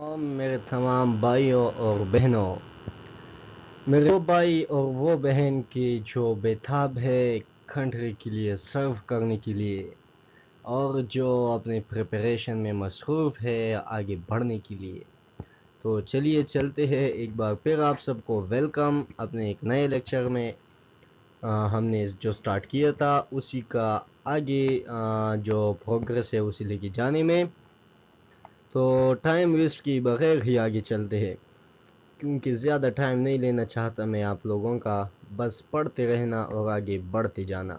मेरे तमाम भाइयों और बहनों, मेरे वो भाई और वो बहन की जो बेताब है कंट्री के लिए सर्व करने के लिए और जो अपने प्रिपरेशन में मसरूफ़ है आगे बढ़ने के लिए। तो चलिए चलते हैं, एक बार फिर आप सबको वेलकम अपने एक नए लेक्चर में। हमने जो स्टार्ट किया था उसी का आगे जो प्रोग्रेस है उसी लेके जाने में। तो टाइम वेस्ट की बगैर ही आगे चलते हैं, क्योंकि ज़्यादा टाइम नहीं लेना चाहता मैं आप लोगों का। बस पढ़ते रहना और आगे बढ़ते जाना।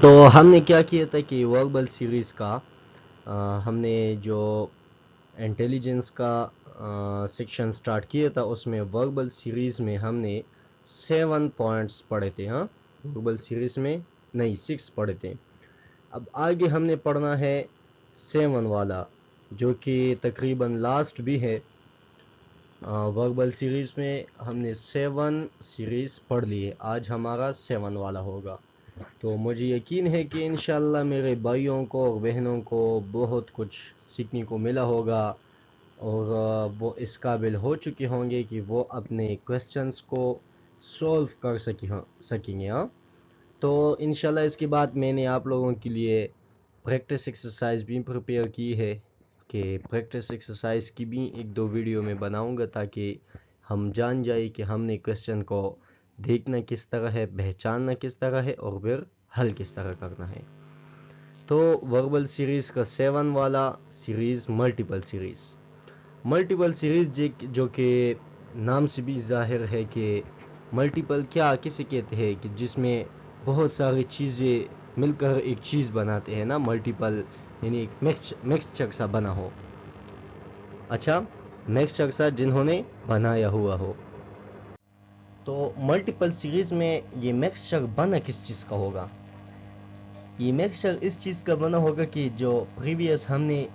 तो हमने क्या किया था कि वर्बल सीरीज़ का हमने जो इंटेलिजेंस का सेक्शन स्टार्ट किया था, उसमें वर्बल सीरीज़ में हमने 7 पॉइंट्स पढ़े थे। हाँ, वर्बल सीरीज़ में नहीं 6 पढ़े थे। अब आगे हमने पढ़ना है 7 वाला, जो कि तकरीबन लास्ट भी है। वर्बल सीरीज़ में हमने 7 सीरीज़ पढ़ ली है, आज हमारा 7 वाला होगा। तो मुझे यकीन है कि इंशाल्लाह मेरे भाइयों को और बहनों को बहुत कुछ सीखने को मिला होगा और वो इस काबिल हो चुके होंगे कि वो अपने क्वेश्चंस को सॉल्व कर सकेंगे। हाँ, तो इंशाल्लाह इसके बाद मैंने आप लोगों के लिए प्रैक्टिस एक्सरसाइज भी प्रिपेयर की है कि प्रैक्टिस एक्सरसाइज की भी एक दो वीडियो में बनाऊंगा, ताकि हम जान जाए कि हमने क्वेश्चन को देखना किस तरह है, पहचानना किस तरह है और फिर हल किस तरह करना है। तो वर्बल सीरीज़ का 7 वाला सीरीज़ मल्टीपल सीरीज़ जो कि नाम से भी जाहिर है कि मल्टीपल क्या किसे कहते हैं, कि जिसमें बहुत सारी चीज़ें मिलकर एक चीज़ बनाते हैं ना। मल्टीपल यानी एक मिक्सचर सा बना हो। अच्छा, मिक्सचर सा जिन्होंने बनाया हुआ हो। तो मल्टीपल सीरीज़ में ये मिक्सचर बना किस चीज़ का होगा? ये मिक्सचर इस चीज़ का बना होगा कि जो प्रीवियस हमने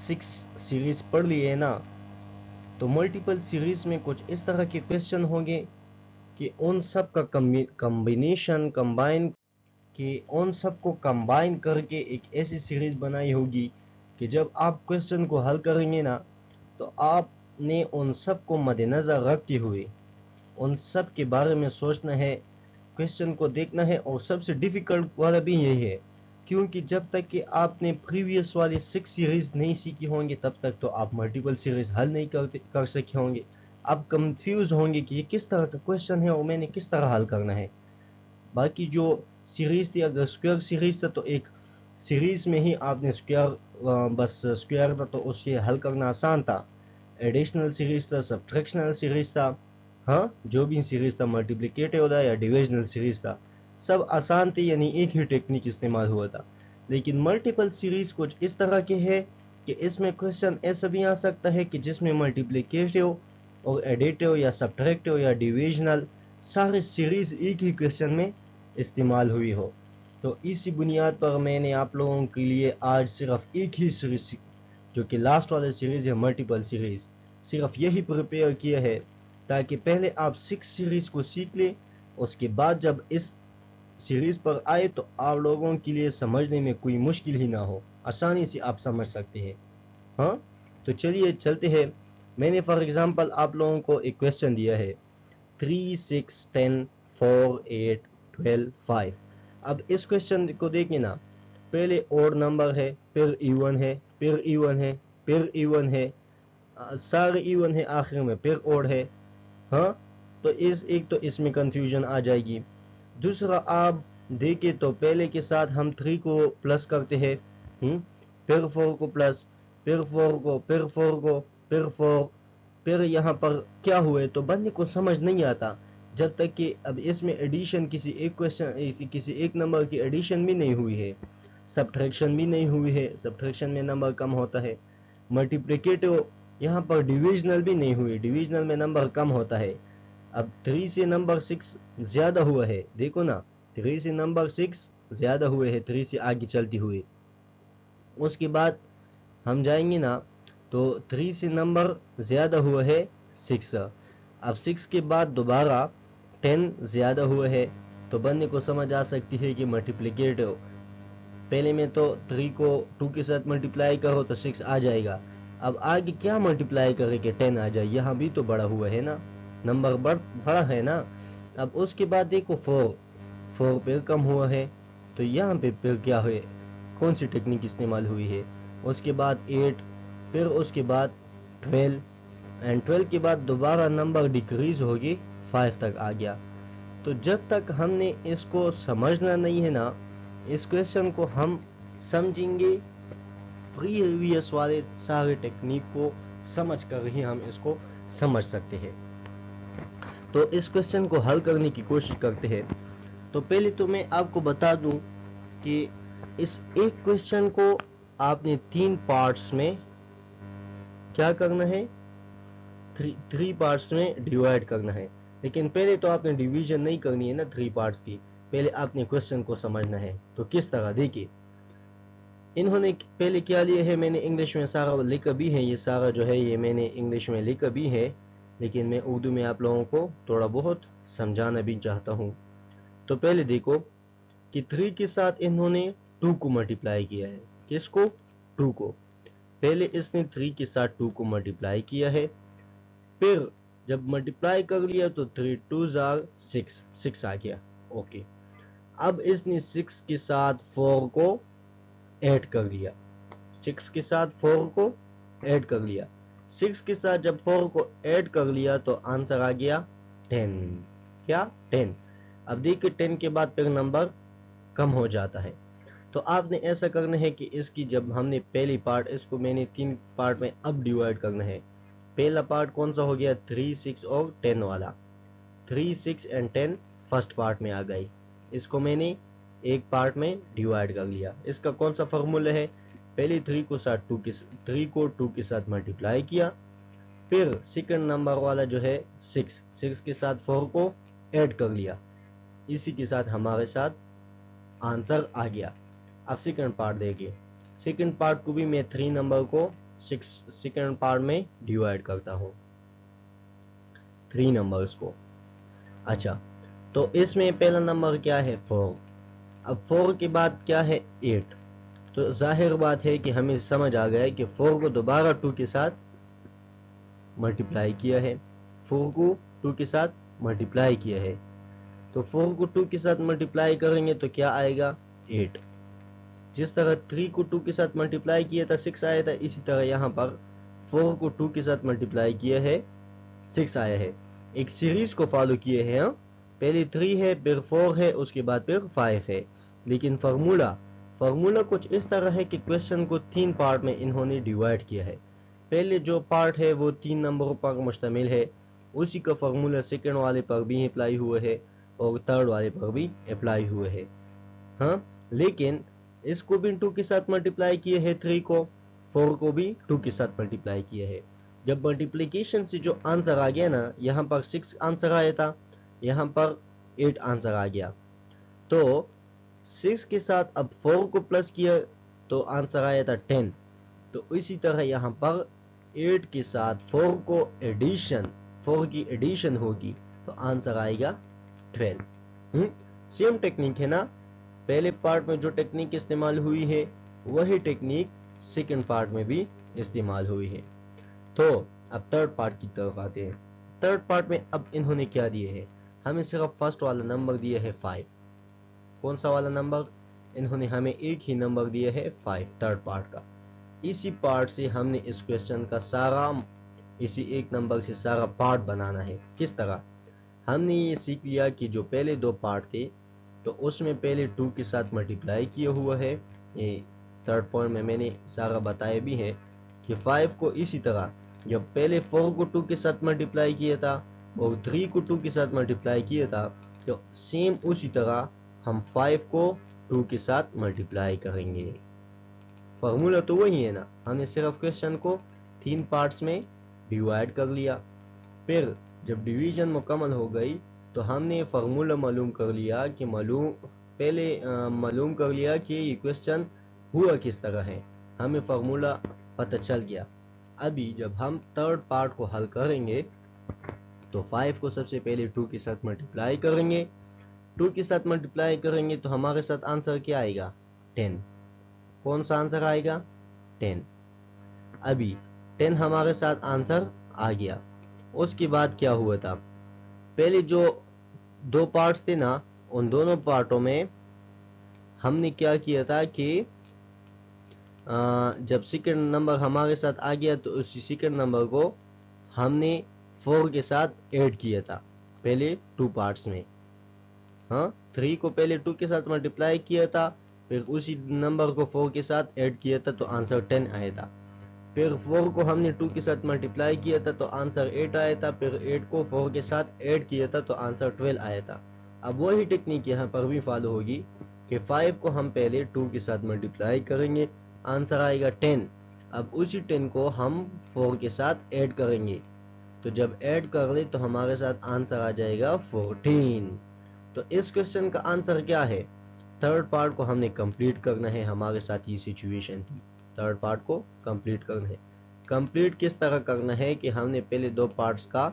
6 सीरीज़ पढ़ ली है ना, तो मल्टीपल सीरीज़ में कुछ इस तरह के क्वेश्चन होंगे कि उन सब का कम्बिनेशन कंबाइन कि उन सबको कंबाइन करके एक ऐसी सीरीज़ बनाई होगी कि जब आप क्वेश्चन को हल करेंगे ना, तो आपने उन सब को मद्देनज़र रखते हुए उन सब के बारे में सोचना है, क्वेश्चन को देखना है। और सबसे डिफ़िकल्ट वाला भी यही है, क्योंकि जब तक कि आपने प्रीवियस वाली 6 सीरीज़ नहीं सीखी होंगी तब तक तो आप मल्टीपल सीरीज़ हल नहीं कर सके होंगे। आप कंफ्यूज होंगे कि ये किस तरह का क्वेश्चन है और मैंने किस तरह हल करना है। बाकी जो सीरीज़ थी, अगर स्क्वायर सीरीज़ था तो एक सीरीज़ में ही आपने स्क्वायर बस स्क्वायर था तो उसे हल करना आसान था। एडिशनल सीरीज़ था, सब्ट्रैक्शनल सीरीज़ था, हाँ जो भी सीरीज़ था, मल्टीप्लिकेटिव था या डिविजनल सीरीज़ था, सब आसान थे, यानी एक ही टेक्निक इस्तेमाल हुआ था। लेकिन मल्टीपल सीरीज़ कुछ इस तरह के है कि इसमें क्वेश्चन ऐसा भी आ सकता है कि जिसमें मल्टीप्लिकेटिव और एडिटिव या सब्ट्रैक्टिव या डिविजनल सारे सीरीज़ एक ही क्वेश्चन में इस्तेमाल हुई हो। तो इसी बुनियाद पर मैंने आप लोगों के लिए आज सिर्फ एक ही सीरीज़, जो कि लास्ट वाला सीरीज़ है मल्टीपल सीरीज़, सिर्फ यही प्रिपेयर किया है ताकि पहले आप 6 सीरीज़ को सीख लें। उसके बाद जब इस सीरीज़ पर आए तो आप लोगों के लिए समझने में कोई मुश्किल ही ना हो, आसानी से आप समझ सकते हैं। हाँ, तो चलिए चलते हैं। मैंने फॉर एग्ज़ाम्पल आप लोगों को एक क्वेश्चन दिया है 3, 6, 10, 4, 8, 12, 5। अब इस क्वेश्चन को देखिए ना, पहले ओड नंबर है, फिर इवन है, फिर इवन है, फिर इवन है, सारे इवन है, आखिर में फिर ओड है। हाँ, तो एक तो इसमें कंफ्यूजन आ जाएगी। दूसरा आप देखें तो पहले के साथ हम 3 को प्लस करते हैं, फिर 4 को प्लस, फिर 4 को, फिर 4 को, फिर 4, फिर यहाँ पर क्या हुए तो बंदे को समझ नहीं आता, जब तक कि अब इसमें एडिशन किसी एक नंबर की एडिशन भी नहीं हुई है, सब्ट्रैक्शन भी नहीं हुई है, सब्ट्रैक्शन में नंबर कम होता है, मल्टीप्लिकेटिव यहाँ पर डिविजनल भी नहीं हुई, डिविजनल में नंबर कम होता है। अब 3 से नंबर 6 ज़्यादा हुआ है, देखो ना, 3 से नंबर 6 ज़्यादा हुए हैं 3 से आगे चलती हुई। उसके बाद हम जाएंगे ना, तो 3 से नंबर ज़्यादा हुआ है 6। अब 6 के बाद दोबारा 10 ज़्यादा हुआ है, तो बंदे को समझ आ सकती है कि मल्टीप्लिकेटिव पहले में तो 3 को 2 के साथ मल्टीप्लाई करो तो 6 आ जाएगा। अब आगे क्या मल्टीप्लाई करे कि 10 आ जाए, यहाँ भी तो बड़ा हुआ है ना, नंबर बड़ा है ना। अब उसके बाद देखो 4 फिर कम हुआ है, तो यहाँ पे फिर क्या है, कौन सी टेक्निक इस्तेमाल हुई है। उसके बाद 8, फिर उसके बाद 12, एंड 12 के बाद दोबारा नंबर डिक्रीज होगी 5 तक आ गया। तो जब तक हमने इसको समझना नहीं है ना, इस क्वेश्चन को हम समझेंगे प्रीवियस वाले सारे टेक्निक को समझ कर ही हम इसको समझ सकते हैं। तो इस क्वेश्चन को हल करने की कोशिश करते हैं। तो पहले तो मैं आपको बता दूं कि इस एक क्वेश्चन को आपने 3 पार्ट्स में क्या करना है, 3 पार्ट्स में डिवाइड करना है। लेकिन पहले तो आपने डिवीजन नहीं करनी है ना 3 पार्ट्स की, पहले आपने क्वेश्चन को समझना है। तो किस तरह, देखिए इन्होंने पहले क्या लिया है, मैंने इंग्लिश में सारा लिखा भी है, ये सारा जो है ये मैंने इंग्लिश में लिखा भी है, लेकिन मैं उर्दू में आप लोगों को थोड़ा बहुत समझाना भी चाहता हूँ। तो पहले देखो कि 3 के साथ इन्होंने 2 को मल्टीप्लाई किया है। किसको? 2 को। पहले इसने 3 के साथ 2 को मल्टीप्लाई किया है, फिर जब मल्टीप्लाई कर लिया तो 3 2s आर 6 आ गया। ओके, अब इसने 6 के साथ 4 को ऐड कर लिया, 6 के साथ 4 को ऐड कर लिया। 6 के साथ जब 4 को ऐड कर लिया तो आंसर आ गया 10। क्या? 10। अब देखिए 10 के बाद फिर नंबर कम हो जाता है। तो आपने ऐसा करना है कि इसकी जब हमने पहली पार्ट, इसको मैंने 3 पार्ट में अब डिवाइड करना है। पहला पार्ट कौन सा हो गया? 3 6 और 10 वाला। 3 6 एंड 10 फर्स्ट पार्ट में आ गई, इसको मैंने एक पार्ट में डिवाइड कर लिया। इसका कौन सा फॉर्मूला है? पहले 3 को 2 के साथ मल्टीप्लाई किया, फिर सेकंड नंबर वाला जो है 6 के साथ 4 को ऐड कर लिया, इसी के साथ हमारे साथ आंसर आ गया। अब सेकंड पार्ट देखिए, सेकंड पार्ट को भी मैं 3 नंबर को 6 सेकंड पार्ट में डिवाइड करता हूँ, 3 नंबर्स को। अच्छा, तो इसमें पहला नंबर क्या है? 4। अब 4 के बाद क्या है? 8। तो जाहिर बात है कि हमें समझ आ गया है कि 4 को दोबारा 2 के साथ मल्टीप्लाई किया है, 4 को 2 के साथ मल्टीप्लाई किया है। तो 4 को 2 के साथ मल्टीप्लाई करेंगे तो क्या आएगा? 8। जिस तरह 3 को 2 के साथ मल्टीप्लाई किया था 6 आया था, इसी तरह यहाँ पर 4 को 2 के साथ मल्टीप्लाई किया है 6 आया है। एक सीरीज को फॉलो किए हैं। हाँ, पहले 3 है, फिर 4 है, उसके बाद फिर 5 है। लेकिन फार्मूला कुछ इस तरह है कि क्वेश्चन को 3 पार्ट में इन्होंने डिवाइड किया है। पहले जो पार्ट है वो 3 नंबरों पर मुश्तमिल है, उसी का फार्मूला सेकंड वाले पर भी अप्लाई हुआ है और थर्ड वाले पर भी अप्लाई हुआ है। हाँ, लेकिन इसको भी 2 के साथ मल्टीप्लाई किए है, 3 को, 4 को भी 2 के साथ मल्टीप्लाई किया है। जब मल्टीप्लिकेशन से जो आंसर आ गया ना, यहाँ पर 6 आंसर आया था, यहाँ पर 8 आंसर आ गया। तो 6 के साथ अब 4 को प्लस किया तो आंसर आया था 10। तो इसी तरह यहाँ पर 8 के साथ 4 को एडिशन, 4 की एडिशन होगी तो आंसर आएगा 12। सेम टेक्निक है ना, पहले पार्ट में जो टेक्निक इस्तेमाल हुई है वही टेक्निक सेकंड पार्ट में भी इस्तेमाल हुई है। तो अब थर्ड पार्ट की तरफ आते हैं। थर्ड पार्ट में अब इन्होंने क्या दिए है, हमें सिर्फ फर्स्ट वाला नंबर दिया है 5। कौन सा वाला नंबर? इन्होंने हमें एक ही नंबर दिया है 5, थर्ड पार्ट का। इसी पार्ट से हमने इस क्वेश्चन का सारा, इसी एक नंबर से सारा पार्ट बनाना है। किस तरह? हमने ये सीख लिया कि जो पहले 2 पार्ट थे तो उसमें पहले 2 के साथ मल्टीप्लाई किया हुआ है, ये थर्ड पॉइंट में मैंने सारा बताया भी है कि 5 को इसी तरह जब पहले 4 को 2 के साथ मल्टीप्लाई किया था और 3 को 2 के साथ मल्टीप्लाई किया था, तो सेम उसी तरह हम 5 को 2 के साथ मल्टीप्लाई करेंगे। फार्मूला तो वही है ना, हमने सिर्फ क्वेश्चन को 3 पार्ट्स में डिवाइड कर लिया। फिर जब डिवीजन मुकम्मल हो गई तो हमने फार्मूला मालूम कर लिया कि मालूम कर लिया कि ये क्वेश्चन हुआ किस तरह है, हमें फार्मूला पता चल गया। अभी जब हम थर्ड पार्ट को हल करेंगे तो 5 को सबसे पहले 2 के साथ मल्टीप्लाई करेंगे, 2 के साथ मल्टीप्लाई करेंगे तो हमारे साथ आंसर क्या आएगा? 10। कौन सा आंसर आएगा? 10। अभी 10 हमारे साथ आंसर आ गया। उसके बाद क्या हुआ था, पहले जो दो पार्ट्स थे ना, उन दोनों पार्टों में हमने क्या किया था कि जब सेकंड नंबर हमारे साथ आ गया तो उसी सेकंड नंबर को हमने 4 के साथ ऐड किया था पहले टू पार्ट्स में। हाँ, 3 को पहले 2 के साथ मल्टीप्लाई किया था, फिर उसी नंबर को 4 के साथ ऐड किया था तो आंसर 10 आया था। फिर 4 को हमने 2 के साथ मल्टीप्लाई किया था तो आंसर 8 आया था। फिर 8 को 4 के साथ ऐड किया था तो आंसर 12 आया था। अब वही टेक्निक यहाँ पर भी फॉलो होगी कि 5 को हम पहले 2 के साथ मल्टीप्लाई करेंगे, आंसर आएगा 10। अब उसी 10 को हम 4 के साथ ऐड करेंगे, तो जब ऐड कर ले तो हमारे साथ आंसर आ जाएगा 14। तो इस क्वेश्चन का आंसर क्या है? थर्ड पार्ट को हमने कंप्लीट करना है। हमारे साथ ये सिचुएशन थी, थर्ड पार्ट को कंप्लीट करना है। कंप्लीट किस तरह करना है कि हमने पहले दो पार्ट्स का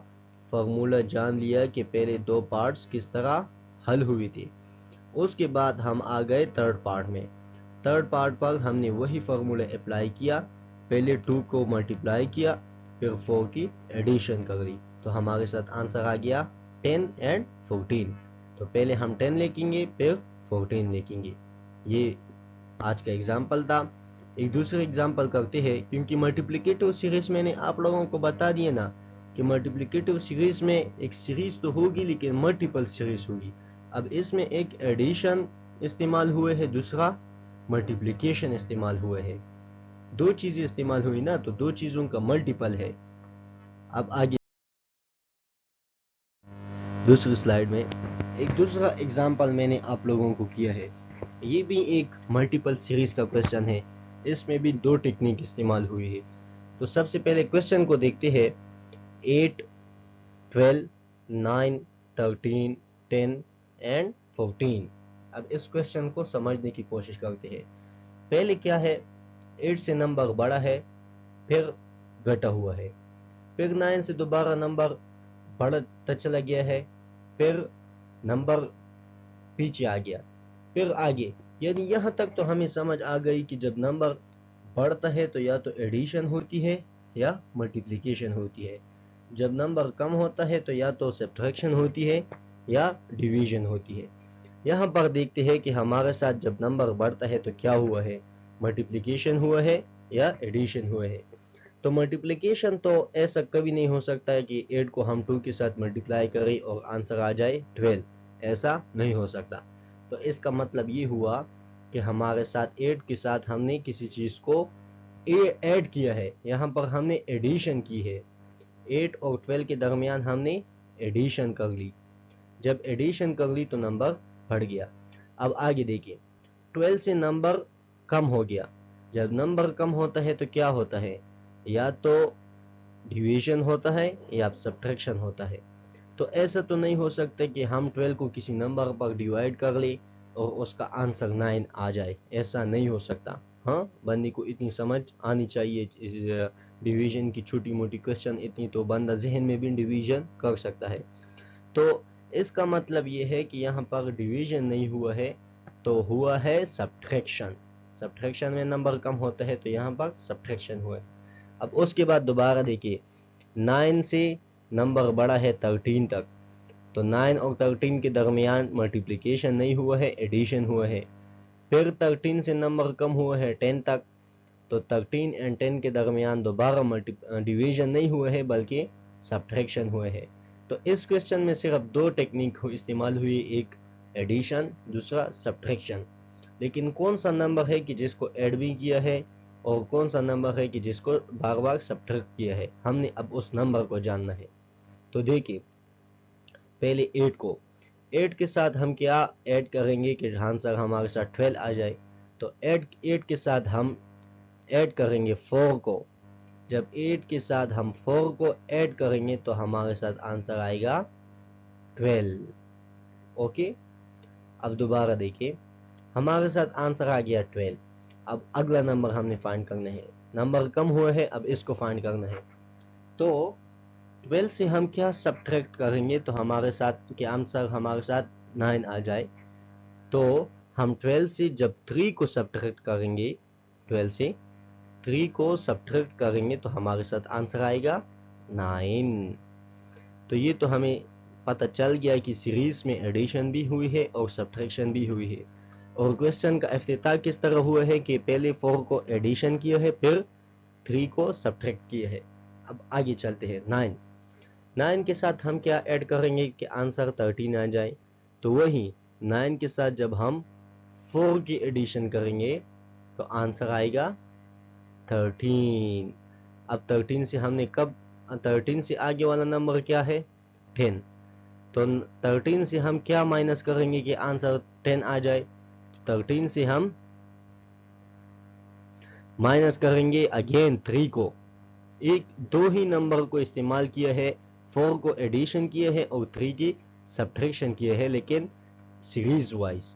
फॉर्मूला जान लिया कि पहले दो पार्ट्स किस तरह हल हुए थे। उसके बाद हम आ गए थर्ड पार्ट में। थर्ड पार्ट पर हमने वही फॉर्मूला अप्लाई किया, पहले 2 को मल्टीप्लाई किया, फिर 4 की एडिशन कर ली, तो हमारे साथ आंसर आ गया 10 एंड 14। तो पहले हम 10 लिखेंगे, फिर 14 लिखेंगे। ये आज का एग्जाम्पल था। एक दूसरे एग्जाम्पल करते हैं, क्योंकि मल्टीप्लिकेटिव सीरीज मैंने आप लोगों को बता दिया ना कि मल्टीप्लिकेटिव सीरीज में एक सीरीज तो होगी लेकिन मल्टीपल सीरीज होगी। अब इसमें एक एडिशन इस्तेमाल हुए है, दूसरा मल्टीप्लिकेशन इस्तेमाल हुए है। दो चीजें इस्तेमाल हुई ना, तो दो चीजों का मल्टीपल है। अब आगे दूसरी स्लाइड में एक दूसरा एग्जाम्पल मैंने आप लोगों को किया है। ये भी एक मल्टीपल सीरीज का क्वेश्चन है, इसमें भी दो टेक्निक इस्तेमाल हुई है। तो सबसे पहले क्वेश्चन को देखते हैं। 8, 12, 9, 13, 10 एंड 14। अब इस क्वेश्चन को समझने की कोशिश करते हैं। पहले क्या है, 8 से नंबर बड़ा है, फिर घटा हुआ है, फिर 9 से दोबारा नंबर बढ़ता चला गया है, फिर नंबर पीछे आ गया, फिर आगे। यानी यहाँ तक तो हमें समझ आ गई कि जब नंबर बढ़ता है तो या तो एडिशन होती है या मल्टीप्लिकेशन होती है। जब नंबर कम होता है तो या तो सब्ट्रैक्शन होती है या डिवीजन होती है। यहाँ पर देखते हैं कि हमारे साथ जब नंबर बढ़ता है तो क्या हुआ है, मल्टीप्लिकेशन हुआ है या एडिशन हुआ है। तो मल्टीप्लिकेशन तो ऐसा कभी नहीं हो सकता है कि 8 को हम 2 के साथ मल्टीप्लाई करें और आंसर आ जाए 12, ऐसा नहीं हो सकता। तो इसका मतलब ये हुआ कि हमारे साथ 8 के साथ हमने किसी चीज़ को ऐड किया है, यहाँ पर हमने एडिशन की है। 8 और 12 के दरमियान हमने एडिशन कर ली, जब एडिशन कर ली तो नंबर बढ़ गया। अब आगे देखिए, 12 से नंबर कम हो गया। जब नंबर कम होता है तो क्या होता है, या तो डिवीजन होता है या सब्ट्रैक्शन होता है। तो ऐसा तो नहीं हो सकता कि हम 12 को किसी नंबर पर डिवाइड कर ले और उसका आंसर 9 आ जाए, ऐसा नहीं हो सकता। हाँ, बंदे को इतनी समझ आनी चाहिए डिवीजन की, छोटी मोटी क्वेश्चन इतनी तो बंदा जहन में भी डिवीजन कर सकता है। तो इसका मतलब ये है कि यहाँ पर डिवीजन नहीं हुआ है, तो हुआ है सब्ट्रैक्शन। सब्ट्रैक्शन में नंबर कम होता है तो यहाँ पर सब्ट्रैक्शन हुआ है। अब उसके बाद दोबारा देखिए, 9 से नंबर बढ़ा है 13 तक, तो 9 और 13 के दरमियान मल्टीप्लिकेशन नहीं हुआ है, एडिशन हुआ है। फिर 13 से नंबर कम हुआ है 10 तक, तो 13 एंड 10 के दरमियान दोबारा डिवीजन नहीं हुआ है बल्कि सब्ट्रैक्शन हुआ है। तो इस क्वेश्चन में सिर्फ दो टेक्निक इस्तेमाल हुई, एक एडिशन, दूसरा सब्ट्रैक्शन। लेकिन कौन सा नंबर है कि जिसको ऐड भी किया है और कौन सा नंबर है कि जिसको बार बार सब्ट्रैक्ट किया है, हमने अब उस नंबर को जानना है। तो देखिए, पहले 8 को 8 के साथ हम क्या ऐड करेंगे कि आंसर हमारे साथ 12 आ जाए। तो 8 के साथ हम ऐड करेंगे 4 को। जब 8 के साथ हम 4 को ऐड करेंगे तो हमारे साथ आंसर आएगा 12। ओके, अब दोबारा देखिए, हमारे साथ आंसर आ गया 12। अब अगला नंबर हमने फाइंड करना है, नंबर कम हुआ है, अब इसको फाइंड करना है। तो 12 से हम क्या सब्ट्रैक्ट करेंगे तो हमारे साथ क्या आंसर हमारे साथ 9 आ जाए। तो हम 12 से जब 3 को सब्ट्रैक्ट करेंगे 12 से 3 को सब्ट्रैक्ट करेंगे तो हमारे साथ आंसर आएगा 9। तो ये तो हमें पता चल गया कि सीरीज में एडिशन भी हुई है और सब्ट्रैक्शन भी हुई है। और क्वेश्चन का इफ्तिताह किस तरह हुआ है कि पहले 4 को एडिशन किया है, फिर 3 को सब्ट्रैक्ट किया है। अब आगे चलते हैं। 9 के साथ हम क्या ऐड करेंगे कि आंसर 13 आ जाए। तो वही 9 के साथ जब हम 4 की एडिशन करेंगे तो आंसर आएगा 13। अब 13 से हमने कब 13 से आगे वाला नंबर क्या है 10। तो 13 से हम क्या माइनस करेंगे कि आंसर 10 आ जाए। 13 से हम माइनस करेंगे अगेन 3 को। एक दो ही नंबर को इस्तेमाल किया है, 4 को एडिशन किया है और 3 की सब्ट्रैक्शन किया है, लेकिन सीरीज वाइज।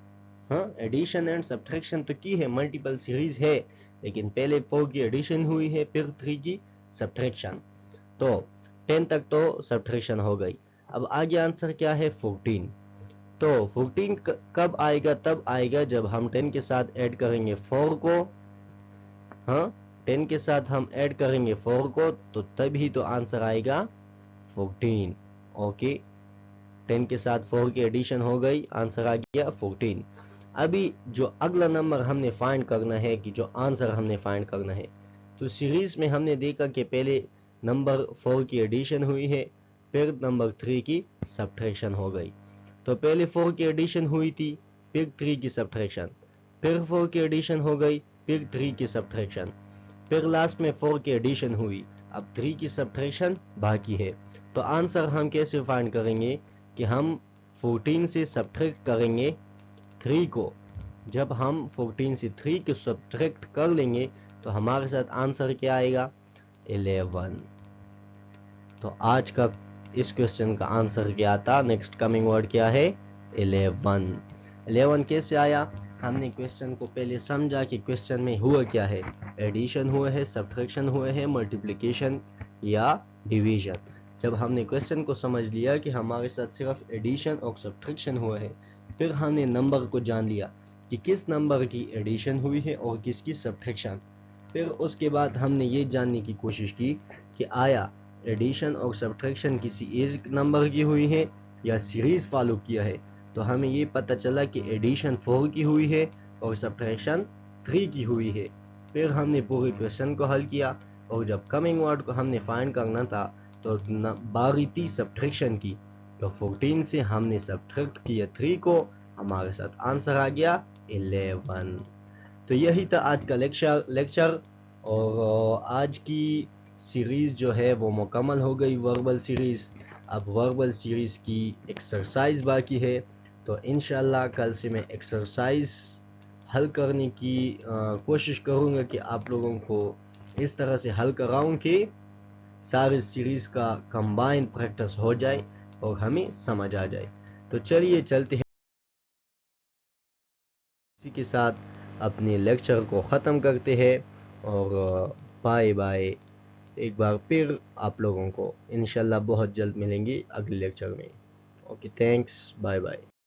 हाँ, एडिशन एंड सब्ट्रैक्शन तो की है, मल्टीपल सीरीज है, लेकिन पहले 4 की एडिशन हुई है, फिर 3 की सब्ट्रैक्शन। तो 10 तक तो सब्ट्रैक्शन हो गई। अब आगे आंसर क्या है 14। तो 14 कब आएगा, तब आएगा जब हम 10 के साथ ऐड करेंगे 4 को। हाँ, 10 के साथ हम ऐड करेंगे 4 को, तो तभी तो आंसर आएगा 14। ओके, 10 के साथ 4 की एडिशन हो गई, आंसर आ गया 14। अभी जो अगला नंबर हमने फाइंड करना है, कि जो आंसर हमने फाइंड करना है, तो सीरीज में हमने देखा कि पहले नंबर 4 की एडिशन हुई है, फिर नंबर 3 की सब्ट्रैक्शन हो गई। तो पहले 4 की एडिशन हुई थी, फिर 3 की सब्ट्रैक्शन, फिर 4 की एडिशन हो गई, फिर 3 की सब्ट्रैक्शन, फिर लास्ट में 4 की एडिशन हुई, अब 3 की सब्ट्रैक्शन बाकी है। तो आंसर हम कैसे फाइंड करेंगे कि हम 14 से सब्ट्रैक्ट करेंगे 3 को। जब हम 14 से 3 को सब्ट्रैक्ट कर लेंगे तो हमारे साथ आंसर क्या आएगा 11। तो आज का इस क्वेश्चन का आंसर क्या था, नेक्स्ट कमिंग वर्ड क्या है 11। 11 कैसे आया, हमने क्वेश्चन को पहले समझा कि क्वेश्चन में हुआ क्या है, एडिशन हुआ है, सब्ट्रैक्शन हुआ है, मल्टीप्लिकेशन या डिवीजन। जब हमने क्वेश्चन को समझ लिया कि हमारे साथ सिर्फ एडिशन और सब्ट्रैक्शन हुआ है, फिर हमने नंबर को जान लिया कि किस नंबर की एडिशन हुई है और किसकी सब्ट्रैक्शन। फिर उसके बाद हमने ये जानने की कोशिश की कि आया एडिशन और सब्ट्रैक्शन किसी एक नंबर की हुई है या सीरीज फॉलो किया है। तो हमें ये पता चला कि एडिशन 4 की हुई है और सब्ट्रैक्शन 3 की हुई है। फिर हमने पूरे क्वेश्चन को हल किया, और जब कमिंग वर्ड को हमने फाइंड करना था तो बारी थी सब्ट्रैक्शन की। तो 14 से हमने सब्ट्रैक्ट किया 3 को, हमारे साथ आंसर आ गया 11। तो यही था आज का लेक्चर। और आज की सीरीज़ जो है वो मुकम्मल हो गई, वर्बल सीरीज़। अब वर्बल सीरीज़ की एक्सरसाइज बाकी है, तो इंशाल्लाह कल से मैं एक्सरसाइज हल करने की कोशिश करूँगा कि आप लोगों को इस तरह से हल कराऊँ कि सारी सीरीज़ का कंबाइन प्रैक्टिस हो जाए और हमें समझ आ जाए। तो चलिए चलते हैं, इसी के साथ अपने लेक्चर को ख़त्म करते हैं, और बाय बाय। एक बार फिर आप लोगों को इंशाल्लाह बहुत जल्द मिलेंगे अगले लेक्चर में। Okay, thanks, bye bye.